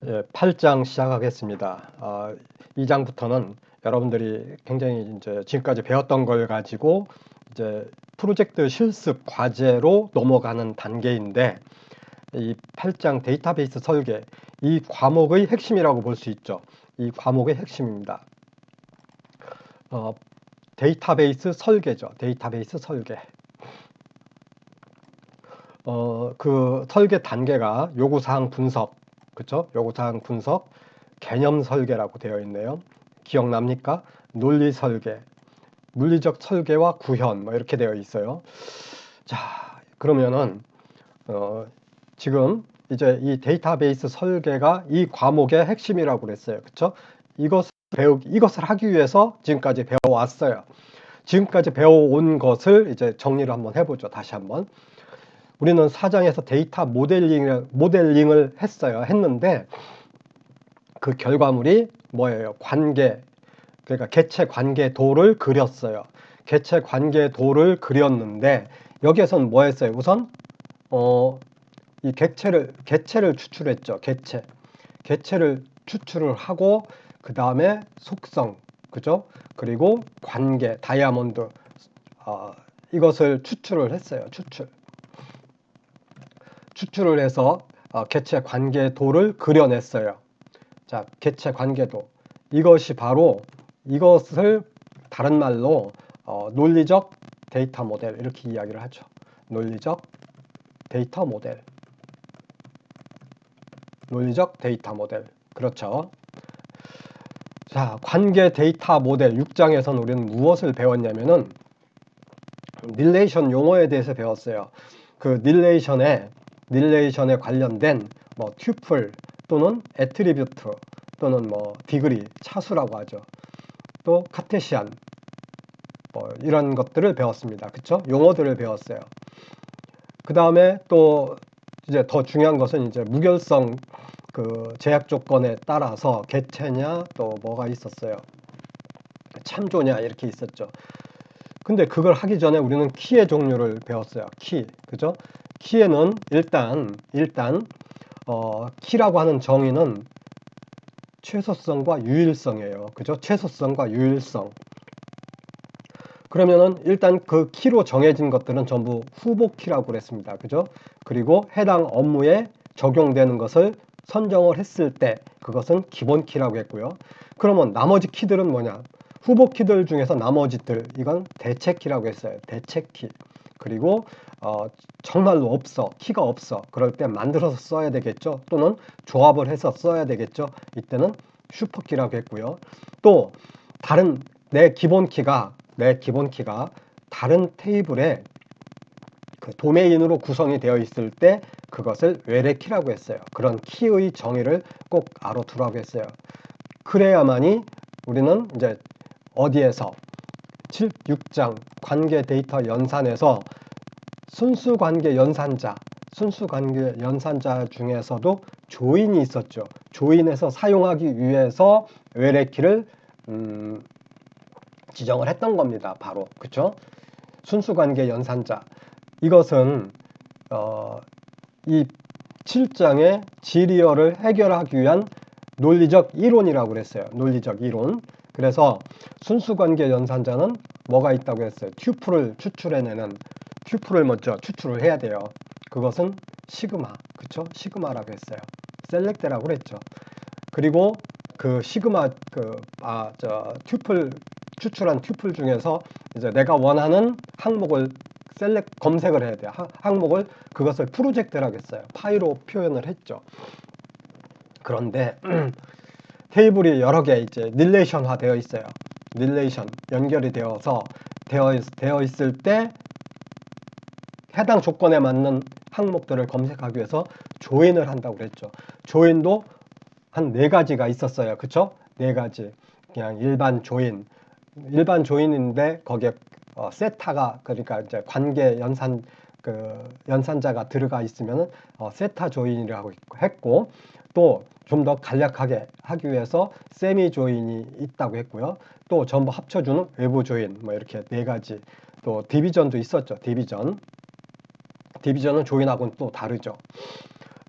예, 8장 시작하겠습니다. 2장부터는 여러분들이 굉장히 이제 지금까지 배웠던 걸 가지고 이제 프로젝트 실습 과제로 넘어가는 단계인데, 이 8장 데이터베이스 설계, 이 과목의 핵심이라고 볼 수 있죠. 이 과목의 핵심입니다. 데이터베이스 설계죠. 데이터베이스 설계. 그 설계 단계가 요구사항 분석, 그쵸? 요구사항 분석, 개념 설계라고 되어 있네요. 기억납니까? 논리 설계, 물리적 설계와 구현, 뭐 이렇게 되어 있어요. 자, 그러면은, 지금 이제 이 데이터베이스 설계가 이 과목의 핵심이라고 그랬어요. 그쵸? 이것을 하기 위해서 지금까지 배워왔어요. 지금까지 배워온 것을 이제 정리를 한번 해보죠. 다시 한번. 우리는 4장에서 데이터 모델링을 했는데 그 결과물이 뭐예요? 관계, 그러니까 개체 관계도를 그렸어요. 개체 관계도를 그렸는데 여기에서는 뭐 했어요? 우선 이 개체를 추출했죠. 개체를 추출을 하고 그 다음에 속성, 그죠? 그리고 관계, 다이아몬드, 이것을 추출을 했어요. 추출을 해서 개체 관계도를 그려냈어요. 자, 개체 관계도. 이것을 다른 말로 논리적 데이터 모델 이렇게 이야기를 하죠. 논리적 데이터 모델. 논리적 데이터 모델. 그렇죠. 자, 관계 데이터 모델 6장에서는 우리는 무엇을 배웠냐면은 릴레이션 용어에 대해서 배웠어요. 그 릴레이션에 관련된 뭐 튜플 또는 애트리뷰트 또는 뭐 디그리, 차수라고 하죠. 또 카테시안 뭐 이런 것들을 배웠습니다. 그쵸? 용어들을 배웠어요. 그 다음에 또 이제 더 중요한 것은 이제 무결성 그 제약 조건에 따라서 개체냐 또 뭐가 있었어요. 참조냐 이렇게 있었죠. 근데 그걸 하기 전에 우리는 키의 종류를 배웠어요. 그죠? 키에는 일단 키라고 하는 정의는 최소성과 유일성이에요. 그죠? 최소성과 유일성. 그러면은 일단 그 키로 정해진 것들은 전부 후보 키라고 그랬습니다. 그죠? 그리고 해당 업무에 적용되는 것을 선정을 했을 때 그것은 기본 키라고 했고요. 그러면 나머지 키들은 뭐냐? 후보 키들 중에서 나머지들 이건 대체 키라고 했어요. 대체 키. 그리고 정말로 없어. 키가 없어. 그럴 때 만들어서 써야 되겠죠. 또는 조합을 해서 써야 되겠죠. 이때는 슈퍼 키라고 했고요. 또 다른 내 기본 키가 다른 테이블에 그 도메인으로 구성이 되어 있을 때 그것을 외래키라고 했어요. 그런 키의 정의를 꼭 알아두라고 했어요. 그래야만이 우리는 이제 어디에서 6장 관계 데이터 연산에서 순수관계 연산자 중에서도 조인이 있었죠. 조인에서 사용하기 위해서 외래키를 지정을 했던 겁니다. 바로. 그쵸? 순수관계 연산자. 이것은 이 7장의 지리어를 해결하기 위한 논리적 이론이라고 그랬어요. 논리적 이론. 그래서 순수관계 연산자는 뭐가 있다고 했어요? 튜플을 튜플을 먼저 추출을 해야 돼요. 그것은 시그마. 그쵸? 시그마라고 했어요. 셀렉트라고 그랬죠. 그리고 그 시그마 추출한 튜플 중에서 이제 내가 원하는 항목을 검색을 해야 돼요. 그것을 프로젝트라고 했어요. 파이로 표현을 했죠. 그런데 테이블이 여러 개 이제 릴레이션화 되어 있어요. 릴레이션 연결이 되어 있을 때 해당 조건에 맞는 항목들을 검색하기 위해서 조인을 한다고 그랬죠. 조인도 한 4가지가 있었어요. 그쵸? 4가지. 그냥 일반 조인인데 거기에 세타가, 그러니까 이제 관계 연산자가 들어가 있으면은 세타 조인이라고 했고, 또 좀 더 간략하게 하기 위해서 세미 조인이 있다고 했고요. 또 전부 합쳐주는 외부 조인, 뭐 이렇게 4가지. 또 디비전도 있었죠. 디비전은 조인하고는 또 다르죠.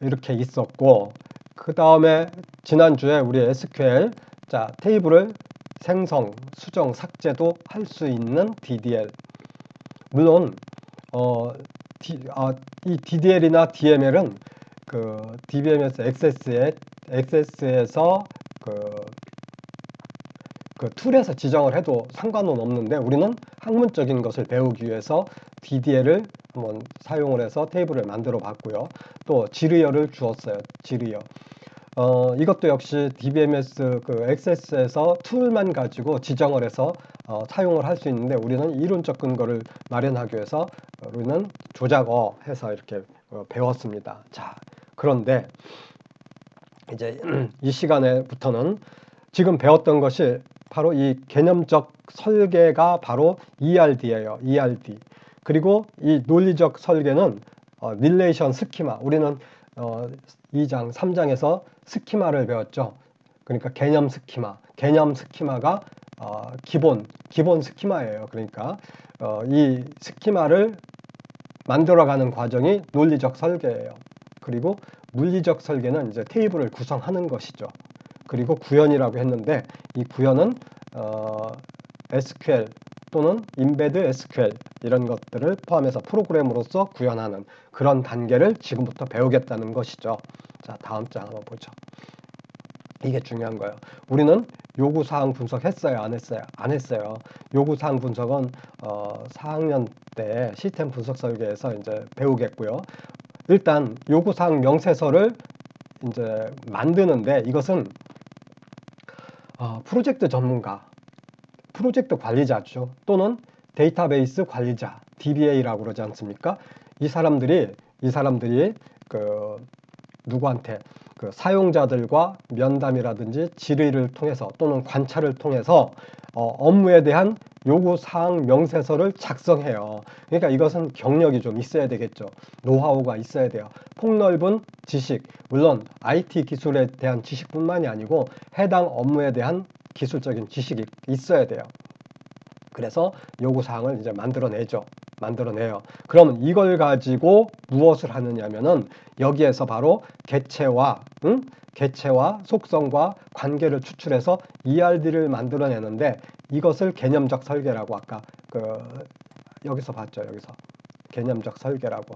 이렇게 있었고, 그 다음에 지난주에 우리 SQL 자 테이블을 생성, 수정, 삭제도 할 수 있는 DDL. 물론 이 DDL이나 DML은 그 DBMS 액세스에서 그 툴에서 지정을 해도 상관은 없는데 우리는 학문적인 것을 배우기 위해서 DDL을 한번 사용을 해서 테이블을 만들어 봤고요. 또 지르여를 주었어요. 지르여. 이것도 역시 DBMS 그 액세스에서 툴만 가지고 지정을 해서 사용을 할 수 있는데 우리는 이론적 근거를 마련하기 위해서 우리는 조작어 해서 이렇게 배웠습니다. 자, 그런데 이제 이 시간에부터는 지금 배웠던 것이 바로 이 개념적 설계가 바로 ERD예요. ERD. 그리고 이 논리적 설계는 릴레이션 스키마. 우리는 2장, 3장에서 스키마를 배웠죠. 그러니까 개념 스키마. 개념 스키마가 기본 스키마예요. 그러니까 이 스키마를 만들어가는 과정이 논리적 설계예요. 그리고 물리적 설계는 이제 테이블을 구성하는 것이죠. 그리고 구현이라고 했는데 이 구현은 SQL 또는 임베드 SQL 이런 것들을 포함해서 프로그램으로서 구현하는 그런 단계를 지금부터 배우겠다는 것이죠. 자, 다음 장 한번 보죠. 이게 중요한 거예요. 우리는 요구사항 분석했어요? 안 했어요? 안 했어요. 요구사항 분석은 4학년 때 시스템 분석 설계에서 이제 배우겠고요. 일단 요구사항 명세서를 이제 만드는데 이것은 프로젝트 전문가, 프로젝트 관리자죠. 또는 데이터베이스 관리자, DBA라고 그러지 않습니까? 이 사람들이 그 누구한테 그 사용자들과 면담이라든지 질의를 통해서 또는 관찰을 통해서 업무에 대한 요구사항 명세서를 작성해요. 그러니까 이것은 경력이 좀 있어야 되겠죠. 노하우가 있어야 돼요. 폭넓은 지식, 물론 IT 기술에 대한 지식뿐만이 아니고 해당 업무에 대한 기술적인 지식이 있어야 돼요. 그래서 요구사항을 이제 만들어내요. 그러면 이걸 가지고 무엇을 하느냐면은 여기에서 바로 개체와 속성과 관계를 추출해서 ERD를 만들어내는데 이것을 개념적 설계라고 아까 여기서 봤죠. 여기서 개념적 설계라고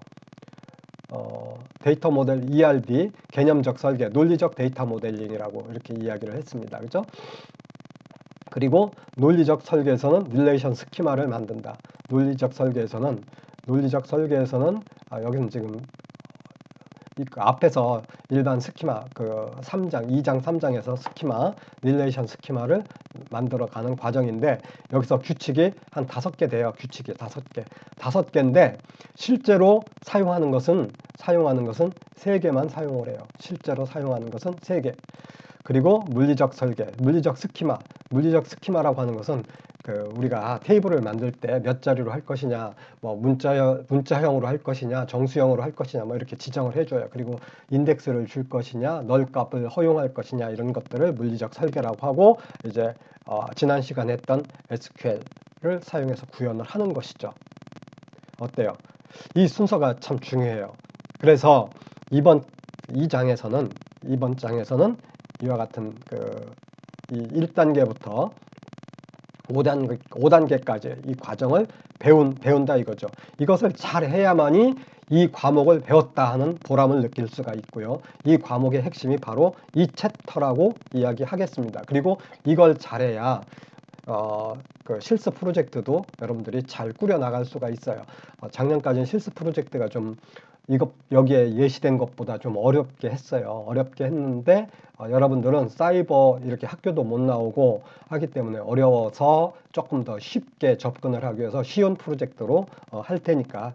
데이터 모델 ERD 개념적 설계 논리적 데이터 모델링이라고 이렇게 이야기를 했습니다. 그죠? 그리고 논리적 설계에서는 릴레이션 스키마를 만든다. 논리적 설계에서는 여기는 지금 앞에서 일반 스키마 2장 3장에서 스키마 릴레이션 스키마를 만들어가는 과정인데 여기서 규칙이 한 5개 돼요. 규칙이 5개. 5개인데 실제로 사용하는 것은 3개만 사용을 해요. 실제로 사용하는 것은 3개. 그리고 물리적 설계, 물리적 스키마라고 하는 것은 우리가 테이블을 만들 때 몇 자리로 할 것이냐, 뭐 문자형으로 할 것이냐, 정수형으로 할 것이냐, 뭐 이렇게 지정을 해줘요. 그리고 인덱스를 줄 것이냐, 널 값을 허용할 것이냐 이런 것들을 물리적 설계라고 하고 이제 지난 시간에 했던 SQL을 사용해서 구현을 하는 것이죠. 어때요? 이 순서가 참 중요해요. 그래서 이번 장에서는 이와 같은 이 1단계부터 5단계까지 이 과정을 배운다 이거죠. 이것을 잘 해야만이 이 과목을 배웠다 하는 보람을 느낄 수가 있고요. 이 과목의 핵심이 바로 이 챕터라고 이야기하겠습니다. 그리고 이걸 잘해야 그 실습 프로젝트도 여러분들이 잘 꾸려 나갈 수가 있어요. 작년까지는 실습 프로젝트가 좀 여기에 예시된 것보다 좀 어렵게 했어요. 어렵게 했는데 여러분들은 사이버 이렇게 학교도 못 나오고 하기 때문에 어려워서 조금 더 쉽게 접근을 하기 위해서 쉬운 프로젝트로 할 테니까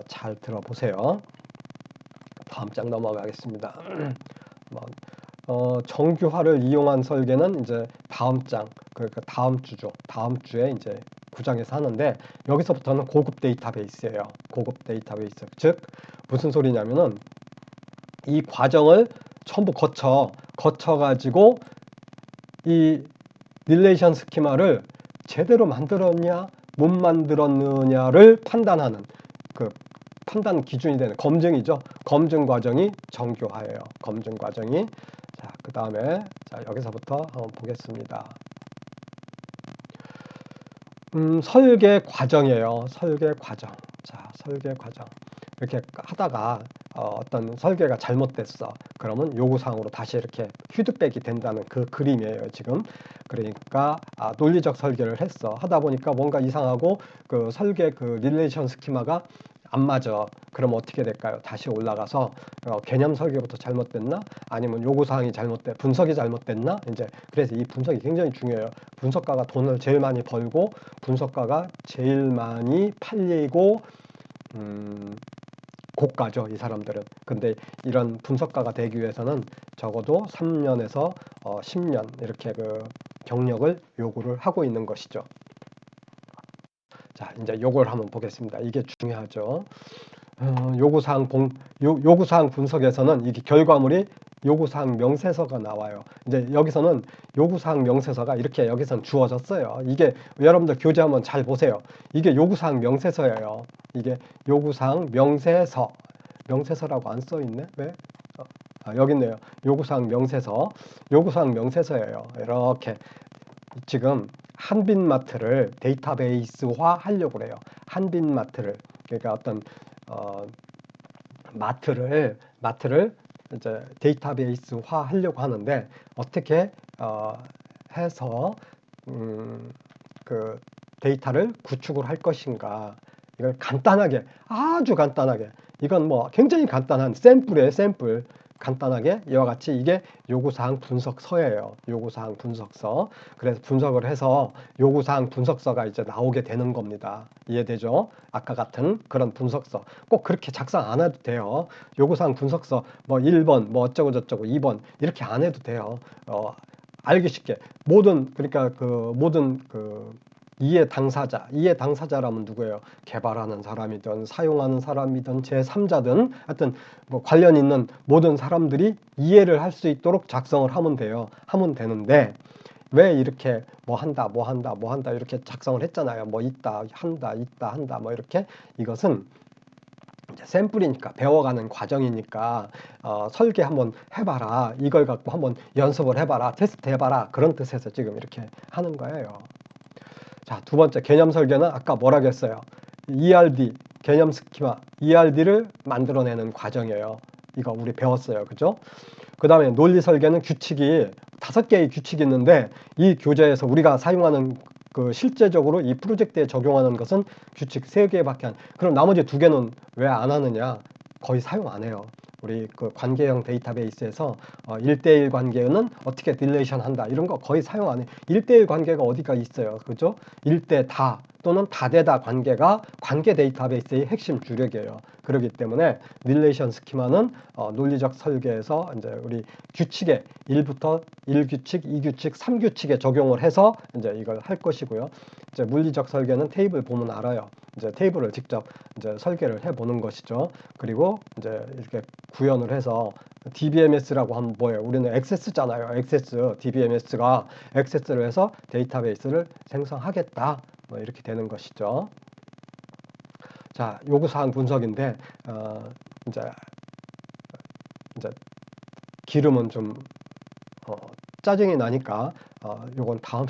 잘 들어보세요. 다음 장 넘어가겠습니다. 정규화를 이용한 설계는 이제 다음 장, 그러니까 다음 주죠. 다음 주에 이제 9장에서 하는데 여기서부터는 고급 데이터베이스예요. 고급 데이터베이스. 즉 무슨 소리냐면은 이 과정을 전부 거쳐가지고 이 릴레이션 스키마를 제대로 만들었냐 못 만들었느냐를 판단하는 그 판단 기준이 되는 검증이죠. 검증 과정이 정교화예요. 검증 과정이. 자, 그 다음에 자, 여기서부터 한번 보겠습니다. 설계 과정이에요. 설계 과정. 자, 설계 과정. 이렇게 하다가 어떤 설계가 잘못됐어. 그러면 요구사항으로 다시 이렇게 피드백이 된다는 그 그림이에요, 지금. 그러니까 논리적 설계를 했어. 하다 보니까 뭔가 이상하고 그 설계 그 릴레이션 스키마가 안 맞아. 그럼 어떻게 될까요? 다시 올라가서 개념 설계부터 잘못됐나? 아니면 요구사항이 분석이 잘못됐나? 이제 그래서 이 분석이 굉장히 중요해요. 분석가가 돈을 제일 많이 벌고 분석가가 제일 많이 팔리고 고가죠, 이 사람들은. 근데 이런 분석가가 되기 위해서는 적어도 3년에서 10년 이렇게 그 경력을 요구를 하고 있는 것이죠. 자, 이제 요걸 한번 보겠습니다. 이게 중요하죠. 요구사항 분석에서는 이게 결과물이 요구사항 명세서가 나와요. 이제 여기서는 요구사항 명세서가 이렇게 여기선 주어졌어요. 이게 여러분들 교재 한번 잘 보세요. 이게 요구사항 명세서예요. 이게 요구사항 명세서. 명세서라고 안 써 있네? 왜? 여기 있네요. 요구사항 명세서. 요구사항 명세서예요. 이렇게 지금 한빛마트를 데이터베이스화 하려고 그래요. 한빛마트를. 그러니까 어떤 마트를 이제 데이터베이스화 하려고 하는데 어떻게 해서 그 데이터를 구축을 할 것인가. 이걸 간단하게, 아주 간단하게, 이건 뭐 굉장히 간단한 샘플이에요. 샘플. 간단하게 이와 같이 이게 요구사항 분석서예요. 요구사항 분석서. 그래서 분석을 해서 요구사항 분석서가 이제 나오게 되는 겁니다. 이해되죠? 아까 같은 그런 분석서. 꼭 그렇게 작성 안 해도 돼요. 요구사항 분석서 뭐 1번 뭐 어쩌고 저쩌고 2번 이렇게 안 해도 돼요. 알기 쉽게 그러니까 그 모든 그 이해 당사자라면 누구예요? 개발하는 사람이든 사용하는 사람이든 제3자든 하여튼 뭐 관련 있는 모든 사람들이 이해를 할 수 있도록 작성을 하면 돼요. 하면 되는데 왜 이렇게 뭐 한다 이렇게 작성을 했잖아요. 뭐 있다 한다 뭐 이렇게. 이것은 이제 샘플이니까 배워가는 과정이니까 설계 한번 해봐라. 이걸 갖고 한번 연습을 해봐라. 테스트 해봐라. 그런 뜻에서 지금 이렇게 하는 거예요. 자, 두 번째 개념 설계는 아까 뭐라고 했어요? ERD, 개념 스키마, ERD를 만들어내는 과정이에요. 이거 우리 배웠어요. 그죠? 그 다음에 논리 설계는 규칙이 5개의 규칙이 있는데 이 교재에서 우리가 사용하는 그 실제적으로 이 프로젝트에 적용하는 것은 규칙 3개밖에 그럼 나머지 2개는 왜 안 하느냐? 거의 사용 안 해요. 우리 그 관계형 데이터베이스에서 1대1 관계는 어떻게 딜레이션 한다 이런 거 거의 사용 안 해요. 1대1 관계가 어디가 있어요. 그죠? 1대 다 또는 다대다 관계가 관계 데이터베이스의 핵심 주력이에요. 그렇기 때문에 릴레이션 스키마는 논리적 설계에서 이제 우리 규칙에 1부터 1규칙, 2규칙, 3규칙에 적용을 해서 이제 이걸 할 것이고요. 이제 물리적 설계는 테이블 보면 알아요. 이제 테이블을 직접 이제 설계를 해 보는 것이죠. 그리고 이제 이렇게 구현을 해서 DBMS라고 하면 뭐예요? 우리는 액세스잖아요. 액세스, DBMS가 액세스를 해서 데이터베이스를 생성하겠다. 뭐 이렇게 되는 것이죠. 자, 요구사항 분석인데 이제 기름은 좀 짜증이 나니까 요건 다음